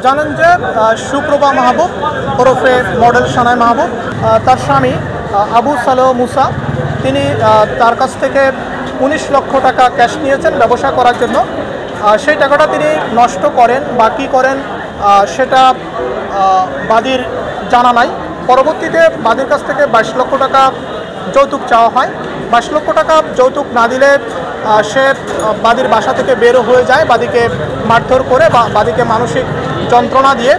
জানেন যে সুপ্রভা মাহবুব ওরফে মডেল সানাই মাহবুব, তার স্বামী আবু সালেহ মুসা, তিনি তার কাছ থেকে ১৯ লক্ষ টাকা ক্যাশ নিয়েছেন ব্যবসা করার জন্য। সেই টাকাটা তিনি নষ্ট করেন বা কী করেন সেটা বাদীর জানা নাই। পরবর্তীতে বাদীর কাছ থেকে ২২ লক্ষ টাকা যৌতুক চাওয়া হয়। ২২ লক্ষ টাকা যৌতুক না দিলে সে বাদীর বাসা থেকে বের হয়ে যায়, বাদীকে মারধর করে বা বাদীকে মানসিক যন্ত্রণা দিয়ে।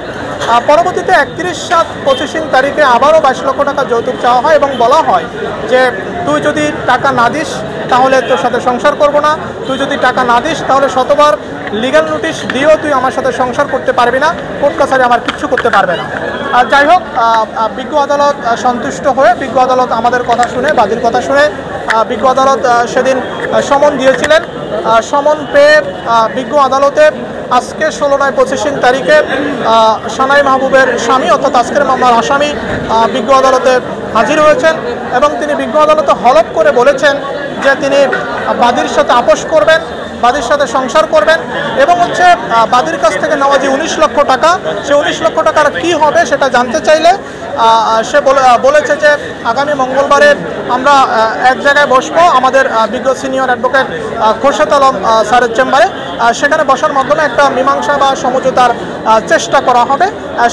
পরবর্তীতে ৩১/৭/২৫ তারিখে আবারও ২২ লক্ষ টাকা যৌতুক চাওয়া হয় এবং বলা হয় যে তুই যদি টাকা না দিস তাহলে তোর সাথে সংসার করব না, তুই যদি টাকা না দিস তাহলে শতবার লিগ্যাল নোটিশ দিয়েও তুই আমার সাথে সংসার করতে পারবি না, কোর্ট কাছারি আমার কিচ্ছু করতে পারবে না। যাই হোক, বিজ্ঞ আদালত সন্তুষ্ট হয়ে বিজ্ঞ আদালত আমাদের কথা শুনে, বাদীর কথা শুনে বিজ্ঞ আদালত সেদিন সমন দিয়েছিলেন। সমন পেয়ে বিজ্ঞ আদালতে আজকে ১৬/২৫ তারিখে সানাই মাহবুবের স্বামী অর্থাৎ আজকের মামলার আসামি বিজ্ঞ আদালতে হাজির হয়েছেন এবং তিনি বিজ্ঞ আদালতে হলফ করে বলেছেন যে তিনি বাদীর সাথে আপোষ করবেন, বাদীর সাথে সংসার করবেন এবং বাদীর কাছ থেকে নেওয়া যে ১৯ লক্ষ টাকা, সে ১৯ লক্ষ টাকার কী হবে সেটা জানতে চাইলে সে বলেছে যে আগামী মঙ্গলবারে আমরা এক জায়গায় বসবো আমাদের বিজ্ঞ সিনিয়র অ্যাডভোকেট খোরশেদ আলম স্যারের চেম্বারে। সেখানে বসার মাধ্যমে একটা মীমাংসা বা সমঝোতার চেষ্টা করা হবে।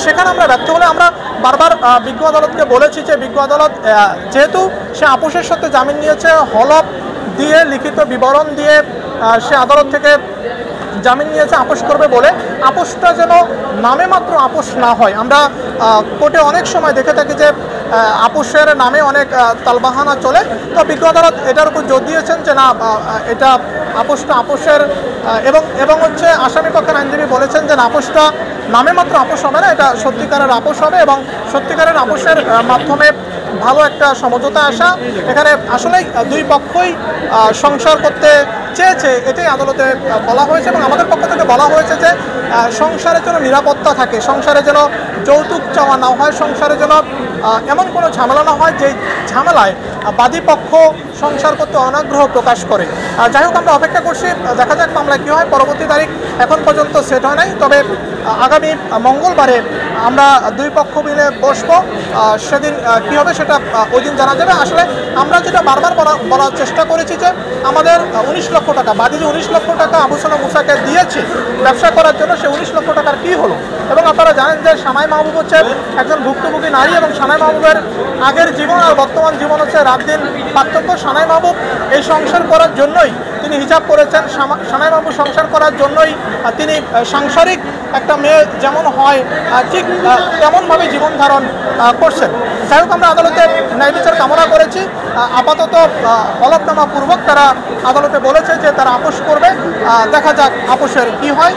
সেখানে আমরা ব্যর্থ হলে আমরা বারবার বিজ্ঞ আদালতকে বলেছি যে বিজ্ঞ আদালত যেহেতু সে আপোষের সাথে জামিন নিয়েছে, হলফ দিয়ে লিখিত বিবরণ দিয়ে সে আদালত থেকে জামিন নিয়েছে, আপোষ করবে বলে আপোষটা যেন নামে মাত্র আপোষ না হয়। আমরা কোর্টে অনেক সময় দেখে থাকি যে আপোষের নামে অনেক তালবাহানা চলে, তো বিজ্ঞ আদালত এটার উপর জোর দিয়েছেন যে না, এটা আপোষটা আপোষের এবং আসামি পক্ষের আইনজীবী বলেছেন যে আপোষটা নামে মাত্র আপোষ হবে না, এটা সত্যিকারের আপোষ হবে এবং সত্যিকারের আপোষের মাধ্যমে ভালো একটা সমঝোতা আসা। এখানে আসলেই দুই পক্ষই সংসার করতে চেয়েছে, এটাই আদালতে বলা হয়েছে এবং আমাদের পক্ষ থেকে বলা হয়েছে যে সংসারে যেন নিরাপত্তা থাকে, সংসারে যেন যৌতুক চাওয়া না হয়, সংসারে যেন এমন কোনো ঝামেলা না হয় যে ঝামেলায় বাদী পক্ষ সংসার করতে অনাগ্রহ প্রকাশ করে। যাই হোক, আমরা অপেক্ষা করছি, দেখা যাক মামলা কী হয়। পরবর্তী তারিখ এখন পর্যন্ত সেট হয় নাই, তবে আগামী মঙ্গলবারে আমরা দুই পক্ষ মিলে বসবো। সেদিন কী হবে সেটা ওই দিন জানা যাবে। আসলে আমরা যেটা বারবার বলার চেষ্টা করেছি যে আমাদের ১৯ লক্ষ টাকা, বাদী যে ১৯ লক্ষ টাকা আবু সালেহ মুসাকে দিয়েছে ব্যবসা করার জন্য, সে ১৯ লক্ষ টাকার কী হলো। এবং আপনারা জানেন যে সানাই মাহবুব একজন ভুক্তভোগী নারী এবং সানাই মাহবুবের আগের জীবন আর বর্তমান জীবন রাত দিন পার্থক্য। সানাই মাহবুব এই সংসার করার জন্যই তিনি হিজাব করেছেন, সানাই মাহবুব সংসার করার জন্যই তিনি সাংসারিক একটা মেয়ে যেমন হয় ঠিক তেমনভাবে জীবন ধারণ করছেন। যাই হোক, আমরা আদালতে ন্যায় বিচার কামনা করেছি। আপাতত হলফনামা পূর্বক তারা আদালতে বলেছে যে তারা আপোষ করবে। দেখা যাক আপোষের কী হয়।